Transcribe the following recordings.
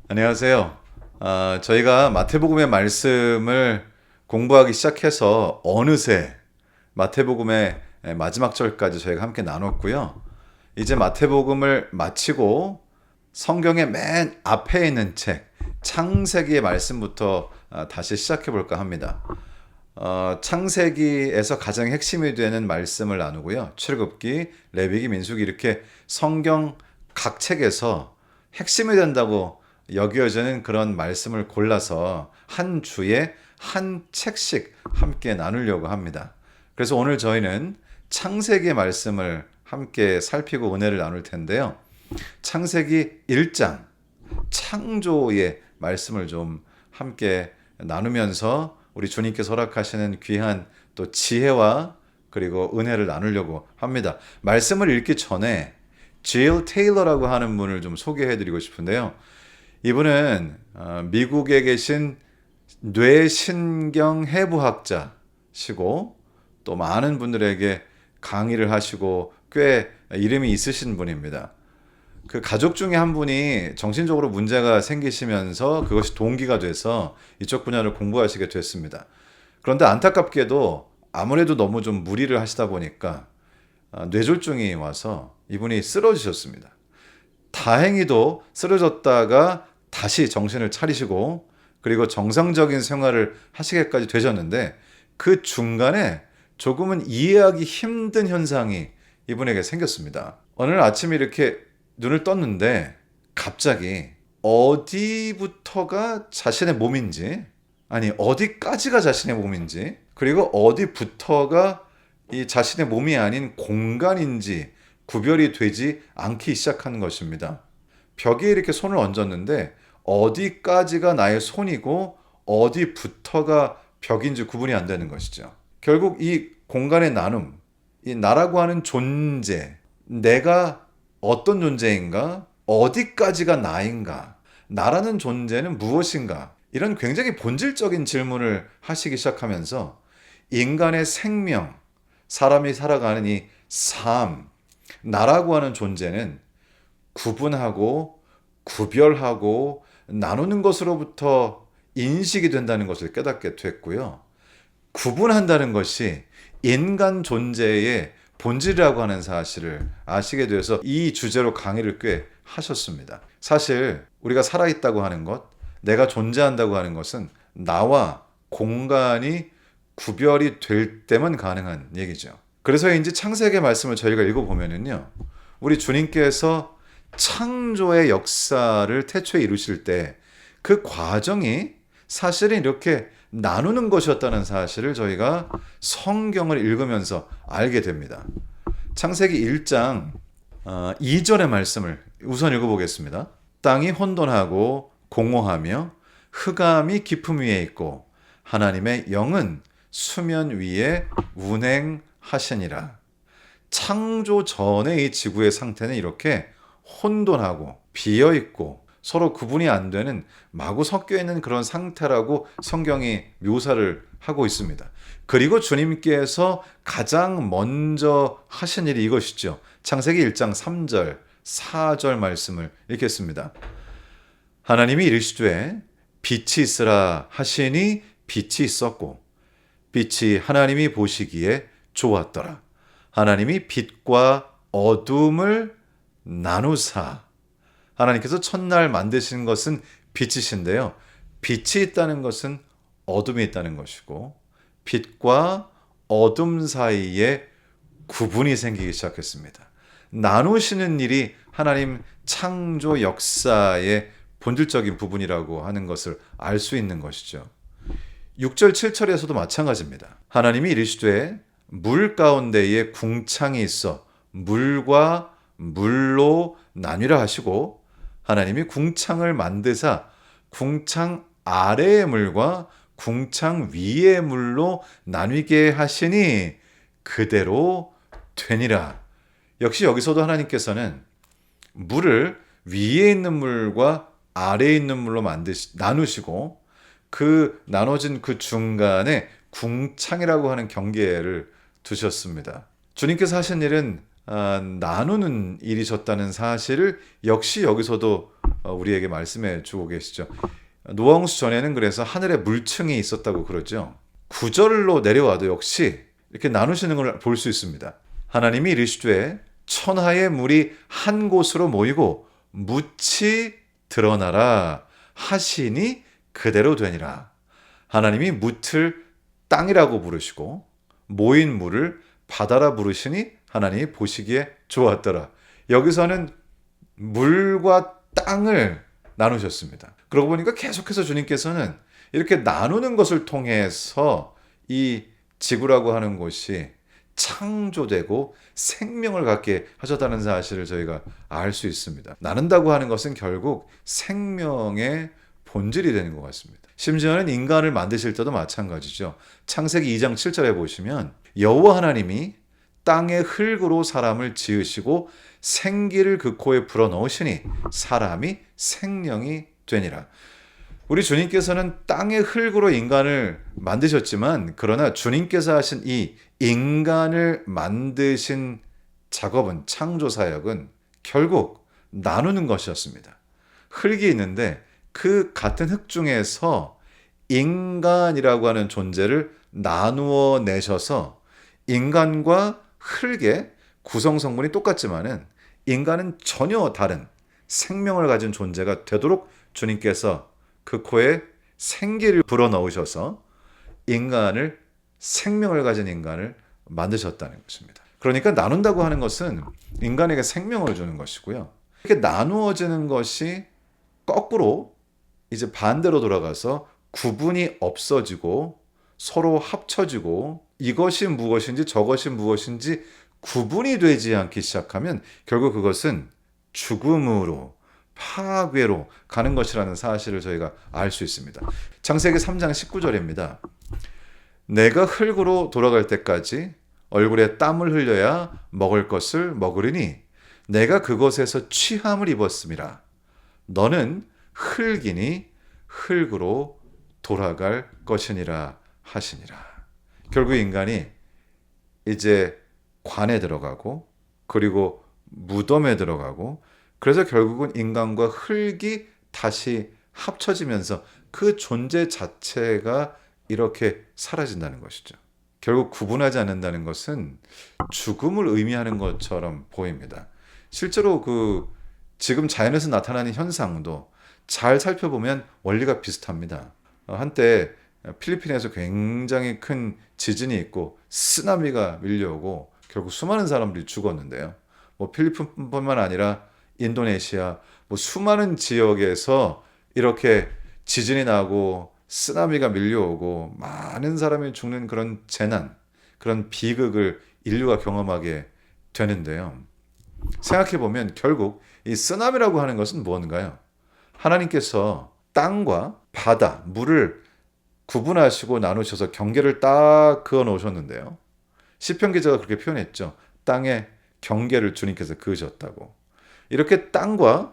안녕하세요. 저희가 마태복음의 말씀을 공부하기 시작해서 어느새 마태복음의 마지막 절까지 저희가 함께 나눴고요. 이제 마태복음을 마치고 성경의 맨 앞에 있는 책 창세기의 말씀부터 다시 시작해 볼까 합니다. 창세기에서 가장 핵심이 되는 말씀을 나누고요. 출애굽기, 레위기, 민수기 이렇게 성경 각 책에서 핵심이 된다고 여겨지는 그런 말씀을 골라서 한 주에 한 책씩 함께 나누려고 합니다. 그래서 오늘 저희는 창세기의 말씀을 함께 살피고 은혜를 나눌 텐데요. 창세기 1장 창조의 말씀을 좀 함께 나누면서 우리 주님께서 허락하시는 귀한 또 지혜와 그리고 은혜를 나누려고 합니다. 말씀을 읽기 전에 Jill Taylor라고 하는 분을 좀 소개해드리고 싶은데요. 이분은 미국에 계신 뇌신경 해부학자시고 또 많은 분들에게 강의를 하시고 꽤 이름이 있으신 분입니다. 그 가족 중에 한 분이 정신적으로 문제가 생기시면서 그것이 동기가 돼서 이쪽 분야를 공부하시게 됐습니다. 그런데 안타깝게도 아무래도 너무 좀 무리를 하시다 보니까 뇌졸중이 와서 이분이 쓰러지셨습니다. 다행히도 쓰러졌다가 다시 정신을 차리시고 그리고 정상적인 생활을 하시게까지 되셨는데 그 중간에 조금은 이해하기 힘든 현상이 이분에게 생겼습니다. 어느 날 아침에 이렇게 눈을 떴는데 갑자기 어디부터가 자신의 몸인지 아니 어디까지가 자신의 몸인지 그리고 어디부터가 이 자신의 몸이 아닌 공간인지 구별이 되지 않기 시작하는 것입니다. 벽에 이렇게 손을 얹었는데 어디까지가 나의 손이고 어디부터가 벽인지 구분이 안 되는 것이죠. 결국 이 공간의 나눔, 이 나라고 하는 존재, 내가 어떤 존재인가, 어디까지가 나인가, 나라는 존재는 무엇인가, 이런 굉장히 본질적인 질문을 하시기 시작하면서 인간의 생명, 사람이 살아가는 이 삶, 나라고 하는 존재는 구분하고 구별하고 나누는 것으로부터 인식이 된다는 것을 깨닫게 됐고요. 구분한다는 것이 인간 존재의 본질이라고 하는 사실을 아시게 돼서 이 주제로 강의를 꽤 하셨습니다. 사실 우리가 살아있다고 하는 것, 내가 존재한다고 하는 것은 나와 공간이 구별이 될 때만 가능한 얘기죠. 그래서인지 창세기 말씀을 저희가 읽어보면은요, 우리 주님께서 창조의 역사를 태초에 이루실 때 그 과정이 사실은 이렇게 나누는 것이었다는 사실을 저희가 성경을 읽으면서 알게 됩니다. 창세기 1장 2절의 말씀을 우선 읽어보겠습니다. 땅이 혼돈하고 공허하며 흑암이 깊음 위에 있고 하나님의 영은 수면 위에 운행하시니라. 창조 전의 이 지구의 상태는 이렇게 혼돈하고 비어있고 서로 구분이 안 되는 마구 섞여 있는 그런 상태라고 성경이 묘사를 하고 있습니다. 그리고 주님께서 가장 먼저 하신 일이 이것이죠. 창세기 1장 3절, 4절 말씀을 읽겠습니다. 하나님이 이르시되 빛이 있으라 하시니 빛이 있었고 빛이 하나님이 보시기에 좋았더라. 하나님이 빛과 어둠을 나누사. 하나님께서 첫날 만드신 것은 빛이신데요. 빛이 있다는 것은 어둠이 있다는 것이고 빛과 어둠 사이에 구분이 생기기 시작했습니다. 나누시는 일이 하나님 창조 역사의 본질적인 부분이라고 하는 것을 알 수 있는 것이죠. 6절 7절에서도 마찬가지입니다. 하나님이 이르시되 물 가운데에 궁창이 있어 물과 물로 나뉘라 하시고 하나님이 궁창을 만드사 궁창 아래의 물과 궁창 위의 물로 나뉘게 하시니 그대로 되니라. 역시 여기서도 하나님께서는 물을 위에 있는 물과 아래에 있는 물로 나누시고 그 나눠진 그 중간에 궁창이라고 하는 경계를 두셨습니다. 주님께서 하신 일은 나누는 일이셨다는 사실을 역시 여기서도 우리에게 말씀해 주고 계시죠. 노아홍수 전에는 그래서 하늘에 물층이 있었다고 그러죠. 구절로 내려와도 역시 이렇게 나누시는 걸 볼 수 있습니다. 하나님이 이르시되 천하의 물이 한 곳으로 모이고 묻이 드러나라 하시니 그대로 되니라. 하나님이 묻을 땅이라고 부르시고 모인 물을 바다라 부르시니 하나님이 보시기에 좋았더라. 여기서는 물과 땅을 나누셨습니다. 그러고 보니까 계속해서 주님께서는 이렇게 나누는 것을 통해서 이 지구라고 하는 곳이 창조되고 생명을 갖게 하셨다는 사실을 저희가 알 수 있습니다. 나눈다고 하는 것은 결국 생명의 본질이 되는 것 같습니다. 심지어는 인간을 만드실 때도 마찬가지죠. 창세기 2장 7절에 보시면 여호와 하나님이 땅의 흙으로 사람을 지으시고 생기를 그 코에 불어넣으시니 사람이 생명이 되니라. 우리 주님께서는 땅의 흙으로 인간을 만드셨지만 그러나 주님께서 하신 이 인간을 만드신 작업은 창조 사역은 결국 나누는 것이었습니다. 흙이 있는데 그 같은 흙 중에서 인간이라고 하는 존재를 나누어 내셔서 인간과 흙의 구성 성분이 똑같지만은 인간은 전혀 다른 생명을 가진 존재가 되도록 주님께서 그 코에 생기를 불어넣으셔서 인간을 생명을 가진 인간을 만드셨다는 것입니다. 그러니까 나눈다고 하는 것은 인간에게 생명을 주는 것이고요. 이렇게 나누어지는 것이 거꾸로 이제 반대로 돌아가서 구분이 없어지고 서로 합쳐지고 이것이 무엇인지 저것이 무엇인지 구분이 되지 않기 시작하면 결국 그것은 죽음으로 파괴로 가는 것이라는 사실을 저희가 알 수 있습니다. 창세기 3장 19절입니다. 내가 흙으로 돌아갈 때까지 얼굴에 땀을 흘려야 먹을 것을 먹으리니 내가 그것에서 취함을 입었음이라. 너는 흙이니 흙으로 돌아갈 것이니라 하시니라. 결국 인간이 이제 관에 들어가고 그리고 무덤에 들어가고 그래서 결국은 인간과 흙이 다시 합쳐지면서 그 존재 자체가 이렇게 사라진다는 것이죠. 결국 구분하지 않는다는 것은 죽음을 의미하는 것처럼 보입니다. 실제로 지금 자연에서 나타나는 현상도 잘 살펴보면 원리가 비슷합니다. 한때 필리핀에서 굉장히 큰 지진이 있고 쓰나미가 밀려오고 결국 수많은 사람들이 죽었는데요. 필리핀뿐만 아니라 인도네시아 수많은 지역에서 이렇게 지진이 나고 쓰나미가 밀려오고 많은 사람이 죽는 그런 재난, 그런 비극을 인류가 경험하게 되는데요. 생각해보면 결국 이 쓰나미라고 하는 것은 무언가요? 하나님께서 땅과 바다, 물을 구분하시고 나누셔서 경계를 딱 그어 놓으셨는데요. 시편 기자가 그렇게 표현했죠. 땅의 경계를 주님께서 그으셨다고. 이렇게 땅과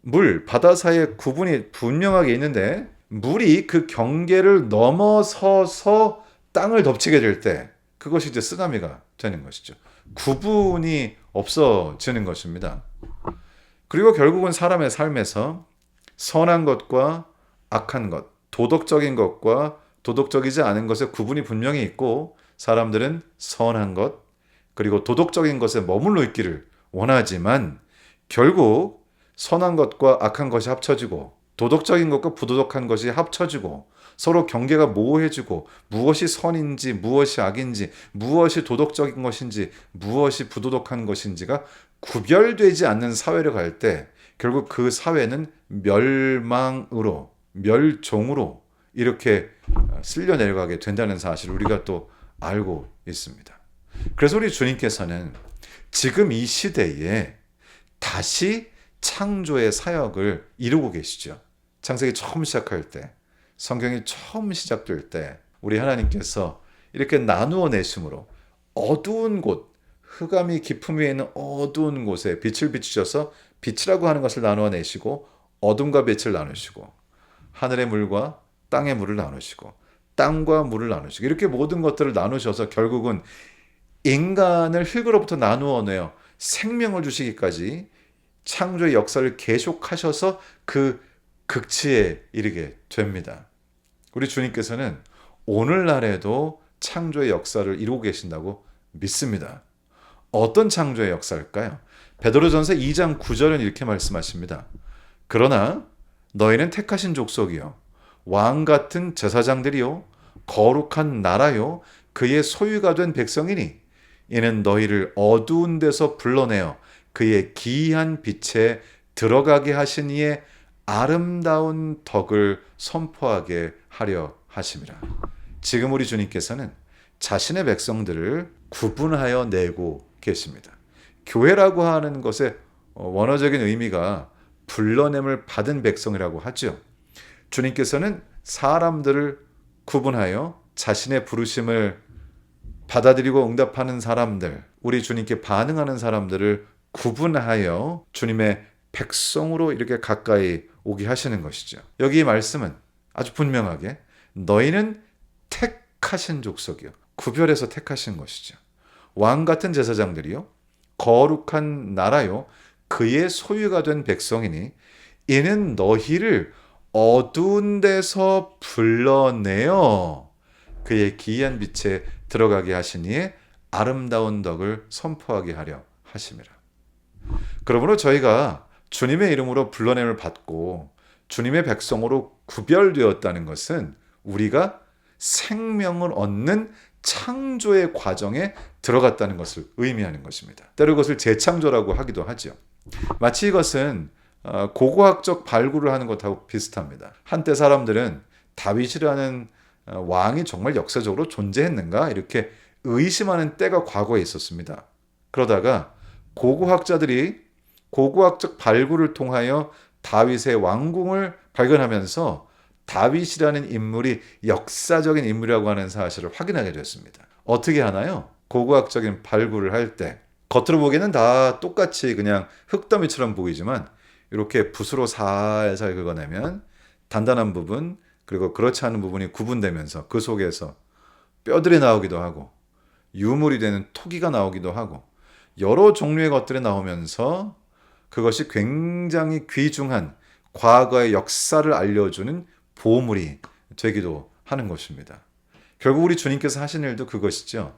물, 바다 사이에 구분이 분명하게 있는데 물이 그 경계를 넘어서서 땅을 덮치게 될 때 그것이 이제 쓰나미가 되는 것이죠. 구분이 없어지는 것입니다. 그리고 결국은 사람의 삶에서 선한 것과 악한 것, 도덕적인 것과 도덕적이지 않은 것의 구분이 분명히 있고 사람들은 선한 것 그리고 도덕적인 것에 머물러 있기를 원하지만 결국 선한 것과 악한 것이 합쳐지고 도덕적인 것과 부도덕한 것이 합쳐지고 서로 경계가 모호해지고 무엇이 선인지 무엇이 악인지 무엇이 도덕적인 것인지 무엇이 부도덕한 것인지가 구별되지 않는 사회를 갈 때 결국 그 사회는 멸망으로 멸종으로 이렇게 쓸려 내려가게 된다는 사실을 우리가 또 알고 있습니다. 그래서 우리 주님께서는 지금 이 시대에 다시 창조의 사역을 이루고 계시죠. 창세기 처음 시작할 때, 성경이 처음 시작될 때 우리 하나님께서 이렇게 나누어 내심으로 어두운 곳, 흑암이 깊음 위에 있는 어두운 곳에 빛을 비추셔서 빛이라고 하는 것을 나누어 내시고 어둠과 빛을 나누시고 하늘의 물과 땅의 물을 나누시고 땅과 물을 나누시고 이렇게 모든 것들을 나누셔서 결국은 인간을 흙으로부터 나누어 내어 생명을 주시기까지 창조의 역사를 계속하셔서 그 극치에 이르게 됩니다. 우리 주님께서는 오늘날에도 창조의 역사를 이루고 계신다고 믿습니다. 어떤 창조의 역사일까요? 베드로전서 2장 9절은 이렇게 말씀하십니다. 그러나 너희는 택하신 족속이요 왕 같은 제사장들이요 거룩한 나라요 그의 소유가 된 백성이니 이는 너희를 어두운 데서 불러내어 그의 기이한 빛에 들어가게 하신 이의 아름다운 덕을 선포하게 하려 하심이라. 지금 우리 주님께서는 자신의 백성들을 구분하여 내고 계십니다. 교회라고 하는 것의 원어적인 의미가 불러냄을 받은 백성이라고 하죠. 주님께서는 사람들을 구분하여 자신의 부르심을 받아들이고 응답하는 사람들, 우리 주님께 반응하는 사람들을 구분하여 주님의 백성으로 이렇게 가까이 오게 하시는 것이죠. 여기 이 말씀은 아주 분명하게 너희는 택하신 족속이요. 구별해서 택하신 것이죠. 왕 같은 제사장들이요. 거룩한 나라요. 그의 소유가 된 백성이니 이는 너희를 어두운 데서 불러내어 그의 기이한 빛에 들어가게 하시니 아름다운 덕을 선포하게 하려 하심이라. 그러므로 저희가 주님의 이름으로 불러냄을 받고 주님의 백성으로 구별되었다는 것은 우리가 생명을 얻는 창조의 과정에 들어갔다는 것을 의미하는 것입니다. 때로 이것을 재창조라고 하기도 하죠. 마치 이것은 고고학적 발굴을 하는 것하고 비슷합니다. 한때 사람들은 다윗이라는 왕이 정말 역사적으로 존재했는가 이렇게 의심하는 때가 과거에 있었습니다. 그러다가 고고학자들이 고고학적 발굴을 통하여 다윗의 왕궁을 발견하면서 다윗이라는 인물이 역사적인 인물이라고 하는 사실을 확인하게 됐습니다. 어떻게 하나요? 고고학적인 발굴을 할 때 겉으로 보기에는 다 똑같이 그냥 흙더미처럼 보이지만 이렇게 붓으로 살살 긁어내면 단단한 부분 그리고 그렇지 않은 부분이 구분되면서 그 속에서 뼈들이 나오기도 하고 유물이 되는 토기가 나오기도 하고 여러 종류의 것들이 나오면서 그것이 굉장히 귀중한 과거의 역사를 알려주는 보물이 되기도 하는 것입니다. 결국 우리 주님께서 하신 일도 그것이죠.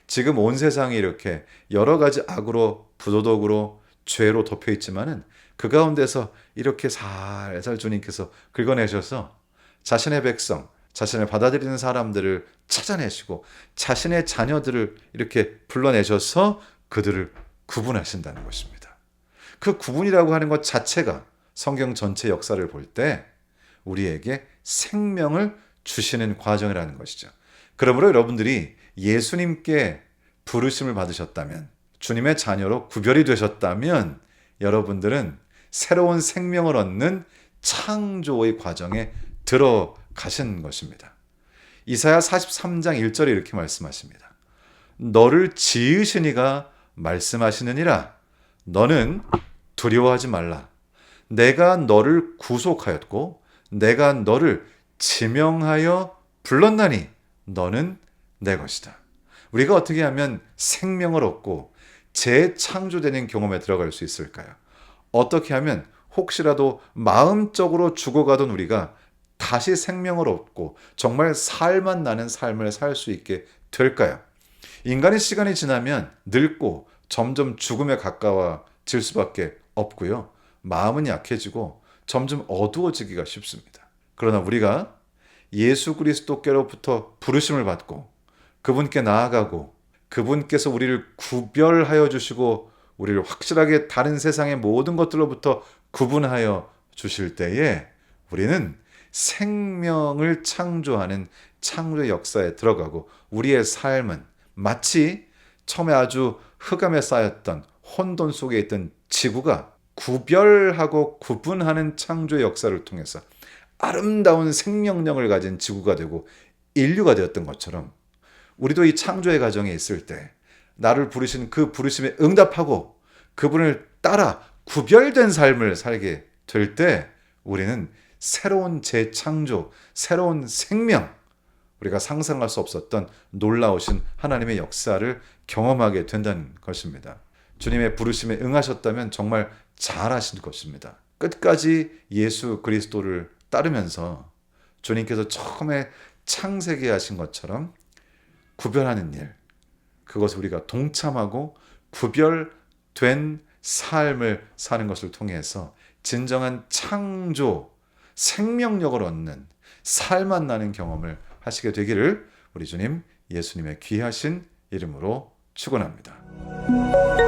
지금 온 세상이 이렇게 여러 가지 악으로 부도덕으로 죄로 덮여 있지만은 그 가운데서 이렇게 살살 주님께서 긁어내셔서 자신의 백성, 자신을 받아들이는 사람들을 찾아내시고 자신의 자녀들을 이렇게 불러내셔서 그들을 구분하신다는 것입니다. 그 구분이라고 하는 것 자체가 성경 전체 역사를 볼 때 우리에게 생명을 주시는 과정이라는 것이죠. 그러므로 여러분들이 예수님께 부르심을 받으셨다면, 주님의 자녀로 구별이 되셨다면 여러분들은 새로운 생명을 얻는 창조의 과정에 들어가신 것입니다. 이사야 43장 1절에 이렇게 말씀하십니다. 너를 지으신 이가 말씀하시느니라. 너는 두려워하지 말라. 내가 너를 구속하였고 내가 너를 지명하여 불렀나니 너는 내 것이다. 우리가 어떻게 하면 생명을 얻고 재창조되는 경험에 들어갈 수 있을까요? 어떻게 하면 혹시라도 마음적으로 죽어가던 우리가 다시 생명을 얻고 정말 살만 나는 삶을 살 수 있게 될까요? 인간의 시간이 지나면 늙고 점점 죽음에 가까워질 수밖에 없고요. 마음은 약해지고 점점 어두워지기가 쉽습니다. 그러나 우리가 예수 그리스도께로부터 부르심을 받고 그분께 나아가고 그분께서 우리를 구별하여 주시고 우리를 확실하게 다른 세상의 모든 것들로부터 구분하여 주실 때에 우리는 생명을 창조하는 창조의 역사에 들어가고 우리의 삶은 마치 처음에 아주 흑암에 쌓였던 혼돈 속에 있던 지구가 구별하고 구분하는 창조의 역사를 통해서 아름다운 생명력을 가진 지구가 되고 인류가 되었던 것처럼 우리도 이 창조의 과정에 있을 때 나를 부르신 그 부르심에 응답하고 그분을 따라 구별된 삶을 살게 될 때 우리는 새로운 재창조, 새로운 생명, 우리가 상상할 수 없었던 놀라우신 하나님의 역사를 경험하게 된다는 것입니다. 주님의 부르심에 응하셨다면 정말 잘하신 것입니다. 끝까지 예수 그리스도를 따르면서 주님께서 처음에 창세기 하신 것처럼 구별하는 일, 그것을 우리가 동참하고 구별된 삶을 사는 것을 통해서 진정한 창조, 생명력을 얻는 살만 나는 경험을 하시게 되기를 우리 주님 예수님의 귀하신 이름으로 축원합니다.